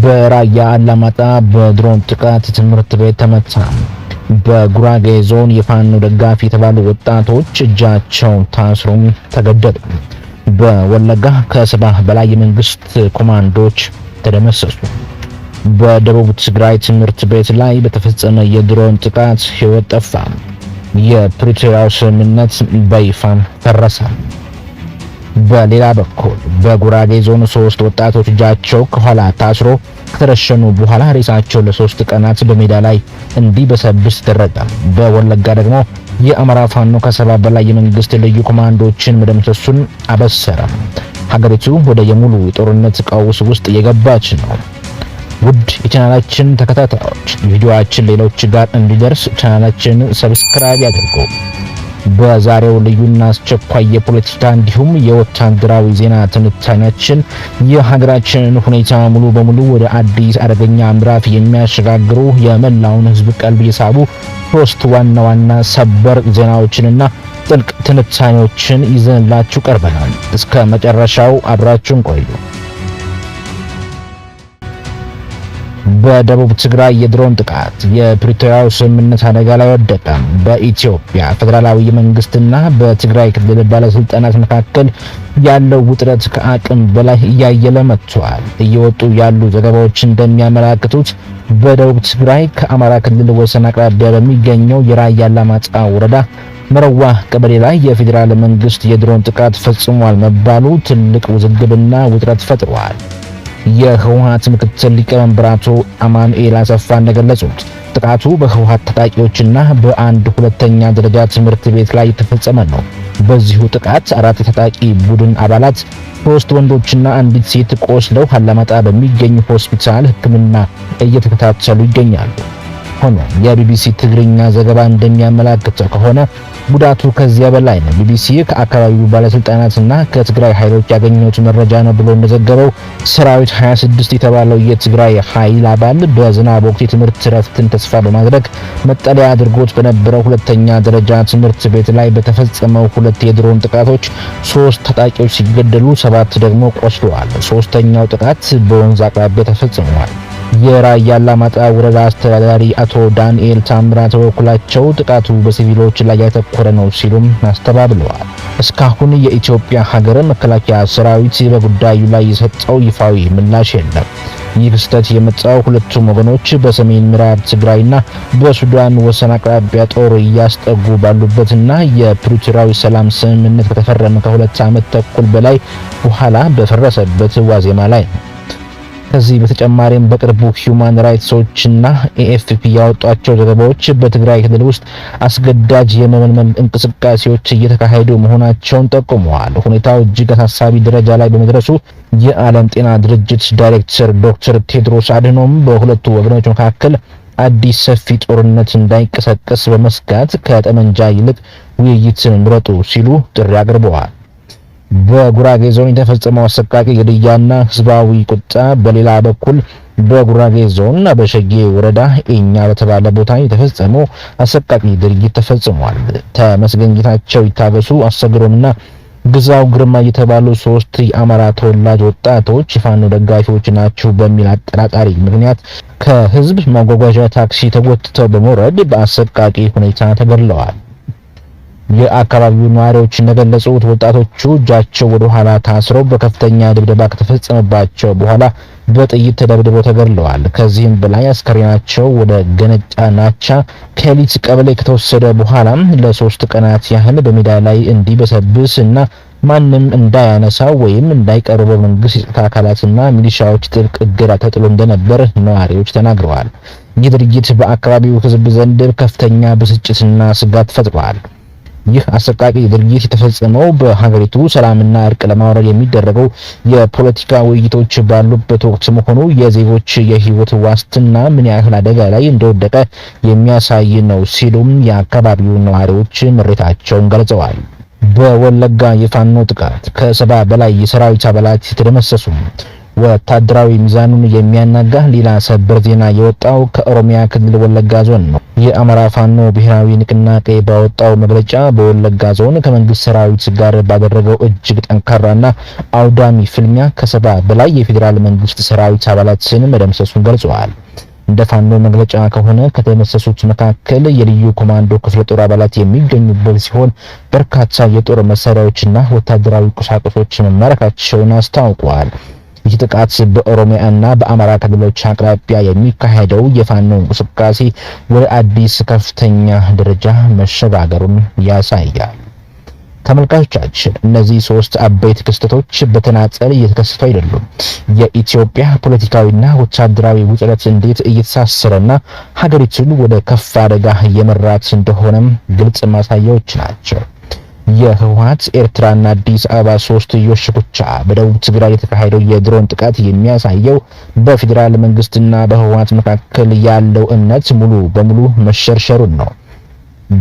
በራያ አላማጣ በድሮን ጥቃት ትምህርት ቤት ተመታ። በጉራጌ ዞን የፋኖ ደጋፊ የተባሉ ወጣቶች እጃቸው ታስሮም ተገደሉ። በወለጋ ከ70 በላይ የመንግስት ኮማንዶች ተደመሰሱ። በደቡብ ትግራይ ትምህርት ቤት ላይ በተፈጸመ የድሮን ጥቃት ሕይወት ጠፋ። የፕሪቶሪያው ስምምነት በይፋ ፈረሰ። በሌላ በኩል በጉራጌ ዞን 3 ወጣቶች እጃቸው ከኋላ ታስሮ ከተረሸኑ በኋላ ሬሳቸው ለ3 ቀናት በሜዳ ላይ እንዲበሰብስ ተደረገ። በወለጋ ደግሞ የአማራ ፋኖ ከ70 በላይ የመንግስት ልዩ ኮማንዶችን መደምሰሱን አበሰረ። ሀገሪቱ ወደ የሙሉ የጦርነት ቀውስ ውስጥ የገባች ነው። ውድ የቻናላችን ተከታታዮች ቪዲዮአችን ሌሎች ጋር እንዲደርስ ቻናላችንን ሰብስክራይብ ያድርጉ። በዛሬው ልዩና አስቸኳይ የፖለቲካ እንዲሁም የወታደራዊ ዜና ትንታኔያችን የሀገራችንን ሁኔታ ሙሉ በሙሉ ወደ አዲስ አደገኛ ምዕራፍ የሚያሸጋግሩ የመላውን ሕዝብ ቀልብ የሳቡ 3 ዋና ዋና ሰበር ዜናዎችንና ጥልቅ ትንታኔዎችን ይዘንላችሁ ቀርበናል። እስከ መጨረሻው አብራችሁን ቆዩ። በደቡብ ትግራይ የድሮን ጥቃት የፕሪቶሪያው ስምምነት አደጋ ላይ ወደቀ። በኢትዮጵያ ፌዴራላዊ መንግስትና በትግራይ ክልል ባለስልጣናት መካከል ያለው ውጥረት ከአቅም በላይ እያየለ መጥቷል። እየወጡ ያሉ ዘገባዎች እንደሚያመለክቱት በደቡብ ትግራይ ከአማራ ክልል ወሰን አቅራቢያ በሚገኘው የራያ አላማጣ ወረዳ መረዋ ቀበሌ ላይ የፌዴራል መንግስት የድሮን ጥቃት ፈጽሟል መባሉ ትልቅ ውዝግብና ውጥረት ፈጥሯል። የህወሓት ምክትል ሊቀመንበር አቶ አማኑኤል አሰፋ እንደገለጹት ጥቃቱ በህወሓት ታጣቂዎችና በአንድ ሁለተኛ ደረጃ ትምህርት ቤት ላይ የተፈጸመ ነው። በዚሁ ጥቃት 4 የታጣቂ ቡድን አባላት 3 ወንዶችና አንዲት ሴት ቆስለው አላማጣ በሚገኝ ሆስፒታል ሕክምና እየተከታተሉ ይገኛሉ። ሆኖም የቢቢሲ ትግርኛ ዘገባ እንደሚያመለክተው ከሆነ ጉዳቱ ከዚያ በላይ ነው። ቢቢሲ ከአካባቢው ባለስልጣናትና ከትግራይ ኃይሎች ያገኘው መረጃ ነው ብሎ እንደዘገበው ሰራዊት 26 የተባለው የትግራይ ኃይል አባል በዝናብ ወቅት የትምህርት ረፍትን ተስፋ በማድረግ መጠለያ አድርጎት በነበረው ሁለተኛ ደረጃ ትምህርት ቤት ላይ በተፈጸመው 2 የድሮን ጥቃቶች 3 ታጣቂዎች ሲገደሉ 7 ደግሞ ቆስለዋል። ሶስተኛው ጥቃት በወንዝ አቅራቢያ ተፈጽሟል። የራያ አላማጣ ወረዳ አስተዳዳሪ አቶ ዳንኤል ታምራት በበኩላቸው ጥቃቱ በሲቪሎች ላይ ያተኮረ ነው ሲሉም አስተባብለዋል። እስካሁን የኢትዮጵያ ሀገር መከላከያ ሰራዊት በጉዳዩ ላይ የሰጠው ይፋዊ ምላሽ የለም። ይህ ክስተት የመጣው ሁለቱም ወገኖች በሰሜን ምዕራብ ትግራይና በሱዳን ወሰን አቅራቢያ ጦር እያስጠጉ ባሉበትና የፕሪቶሪያው ሰላም ስምምነት ከተፈረመ ከ2 ዓመት ተኩል በላይ በኋላ በፈረሰበት ዋዜማ ላይ ነው። ከዚህ በተጨማሪም በቅርቡ ሂዩማን ራይትስ ዎችና ኤኤፍፒ ያወጧቸው ዘገባዎች በትግራይ ክልል ውስጥ አስገዳጅ የመመልመል እንቅስቃሴዎች እየተካሄዱ መሆናቸውን ጠቁመዋል። ሁኔታው እጅግ አሳሳቢ ደረጃ ላይ በመድረሱ የዓለም ጤና ድርጅት ዳይሬክተር ዶክተር ቴድሮስ አድኖም በሁለቱ ወገኖች መካከል አዲስ ሰፊ ጦርነት እንዳይቀሰቀስ በመስጋት ከጠመንጃ ይልቅ ውይይትን ምረጡ ሲሉ ጥሪ አቅርበዋል። በጉራጌ ዞን የተፈጸመው አሰቃቂ ግድያና ህዝባዊ ቁጣ በሌላ በኩል በጉራጌ ዞን በሸጌ ወረዳ ኤኛ በተባለ ቦታ የተፈጸመው አሰቃቂ ድርጊት ተፈጽሟል። ተመስገን ጌታቸው፣ ይታገሱ አሰግሮምና ግዛው ግርማ የተባሉ 3 የአማራ ተወላጅ ወጣቶች የፋኖ ደጋፊዎች ናቸው በሚል አጠራጣሪ ምክንያት ከህዝብ ማጓጓዣ ታክሲ ተጎትተው በመውረድ በአሰቃቂ ሁኔታ ተገድለዋል። የአካባቢው ነዋሪዎች እንደገለጹት ወጣቶቹ እጃቸው ወደ ኋላ ታስረው በከፍተኛ ድብደባ ከተፈጸመባቸው በኋላ በጥይት ተደብድበው ተገድለዋል። ከዚህም በላይ አስከሬናቸው ወደ ገነጫ ናቻ ከሊት ቀበሌ ከተወሰደ በኋላ ለ3 ቀናት ያህል በሜዳ ላይ እንዲበሰብስ እና ማንም እንዳያነሳው ወይም እንዳይቀርብ በመንግስት የጸጥታ አካላትና ሚሊሻዎች ጥብቅ እገዳ ተጥሎ እንደነበር ነዋሪዎች ተናግረዋል። ይህ ድርጊት በአካባቢው ህዝብ ዘንድ ከፍተኛ ብስጭትና ስጋት ፈጥሯል። ይህ አሰቃቂ ድርጊት የተፈጸመው በሀገሪቱ ሰላምና እርቅ ለማውረድ የሚደረገው የፖለቲካ ውይይቶች ባሉበት ወቅት መሆኑ የዜጎች የህይወት ዋስትና ምን ያህል አደጋ ላይ እንደወደቀ የሚያሳይ ነው ሲሉም የአካባቢው ነዋሪዎች ምሬታቸውን ገልጸዋል። በወለጋ የፋኖ ጥቃት ከ70 በላይ የሰራዊት አባላት ተደመሰሱ። ወታደራዊ ሚዛኑን የሚያናጋ ሌላ ሰበር ዜና የወጣው ከኦሮሚያ ክልል ወለጋ ዞን ነው። የአማራ ፋኖ ብሔራዊ ንቅናቄ ባወጣው መግለጫ በወለጋ ዞን ከመንግስት ሰራዊት ጋር ባደረገው እጅግ ጠንካራና አውዳሚ ፍልሚያ ከ70 በላይ የፌዴራል መንግስት ሰራዊት አባላትን መደምሰሱን ገልጸዋል። እንደ ፋኖ መግለጫ ከሆነ ከተመሰሱት መካከል የልዩ ኮማንዶ ክፍለ ጦር አባላት የሚገኙበት ሲሆን በርካታ የጦር መሳሪያዎችና ወታደራዊ ቁሳቁሶች መማረካቸውን አስታውቀዋል። ይህ ጥቃት በኦሮሚያና በአማራ ክልሎች አቅራቢያ የሚካሄደው የፋኖ እንቅስቃሴ ወደ አዲስ ከፍተኛ ደረጃ መሸጋገሩን ያሳያል። ተመልካቾቻችን እነዚህ ሶስት አበይት ክስተቶች በተናጠል እየተከሰቱ አይደሉም። የኢትዮጵያ ፖለቲካዊና ወታደራዊ ውጥረት እንዴት እየተሳሰረና ሀገሪቱን ወደ ከፍ አደጋ እየመራት እንደሆነም ግልጽ ማሳያዎች ናቸው። የህወሓት ኤርትራና አዲስ አበባ ሶስትዮሽ ሽኩቻ በደቡብ ትግራይ የተካሄደው የድሮን ጥቃት የሚያሳየው በፌዴራል መንግስትና በህወሓት መካከል ያለው እምነት ሙሉ በሙሉ መሸርሸሩን ነው።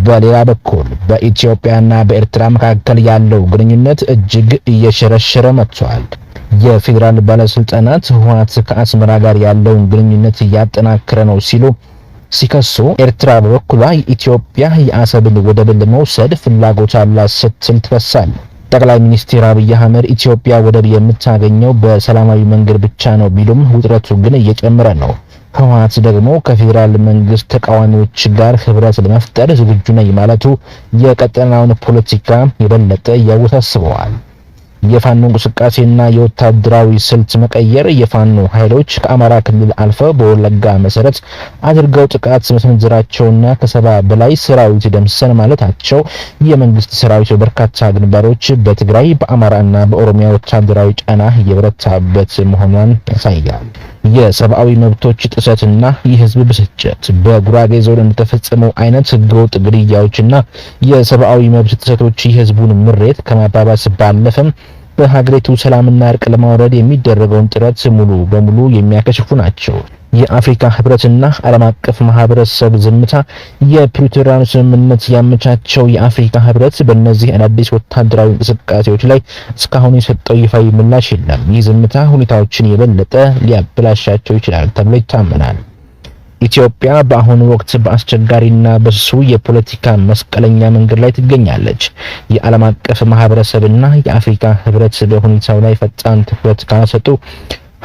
በሌላ በኩል በኢትዮጵያና በኤርትራ መካከል ያለው ግንኙነት እጅግ እየሸረሸረ መጥቷል። የፌዴራል ባለስልጣናት ህወሓት ከአስመራ ጋር ያለውን ግንኙነት እያጠናከረ ነው ሲሉ ሲከሱ፣ ኤርትራ በበኩሏ ኢትዮጵያ የአሰብን ወደብን ለመውሰድ ፍላጎት አላት ስትል ትከሳለች። ጠቅላይ ሚኒስትር አብይ አህመድ ኢትዮጵያ ወደብ የምታገኘው በሰላማዊ መንገድ ብቻ ነው ቢሉም ውጥረቱ ግን እየጨመረ ነው። ህወሓት ደግሞ ከፌዴራል መንግስት ተቃዋሚዎች ጋር ህብረት ለመፍጠር ዝግጁ ነኝ ማለቱ የቀጠናውን ፖለቲካ የበለጠ ያወሳስበዋል። የፋኖ እንቅስቃሴና የወታደራዊ ስልት መቀየር የፋኖ ኃይሎች ከአማራ ክልል አልፈው በወለጋ መሰረት አድርገው ጥቃት መሰንዘራቸውና ከ70 በላይ ሰራዊት ደምሰን ማለታቸው የመንግስት ሰራዊት በርካታ ግንባሮች በትግራይ በአማራና በኦሮሚያ ወታደራዊ ጫና እየበረታበት መሆኑን ያሳያል። የሰብአዊ መብቶች ጥሰትና የህዝብ ብስጭት በጉራጌ ዞን እንደተፈጸመው አይነት ህገወጥ ግድያዎችና የሰብአዊ መብት ጥሰቶች የህዝቡን ምሬት ከማባባስ ባለፈም በሀገሪቱ ሰላምና እርቅ ለማውረድ የሚደረገውን ጥረት ሙሉ በሙሉ የሚያከሽፉ ናቸው። የአፍሪካ ህብረትና ዓለም አቀፍ ማህበረሰብ ዝምታ የፕሪቶሪያን ስምምነት ያመቻቸው የአፍሪካ ህብረት በእነዚህ አዳዲስ ወታደራዊ እንቅስቃሴዎች ላይ እስካሁን የሰጠው ይፋዊ ምላሽ የለም። ይህ ዝምታ ሁኔታዎችን የበለጠ ሊያበላሻቸው ይችላል ተብሎ ይታመናል። ኢትዮጵያ በአሁኑ ወቅት በአስቸጋሪና በስሱ የፖለቲካ መስቀለኛ መንገድ ላይ ትገኛለች። የዓለም አቀፍ ማህበረሰብና የአፍሪካ ህብረት በሁኔታው ላይ ፈጣን ትኩረት ካሰጡ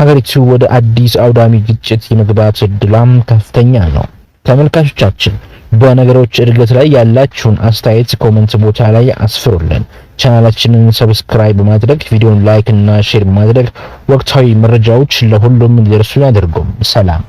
ሀገሪቱ ወደ አዲስ አውዳሚ ግጭት የመግባት እድሏም ከፍተኛ ነው። ተመልካቾቻችን በነገሮች እድገት ላይ ያላችሁን አስተያየት ኮሜንት ቦታ ላይ አስፍሩልን። ቻናላችንን ሰብስክራይብ በማድረግ ቪዲዮን ላይክ እና ሼር በማድረግ ወቅታዊ መረጃዎች ለሁሉም እንዲደርሱ ያድርጉ። ሰላም።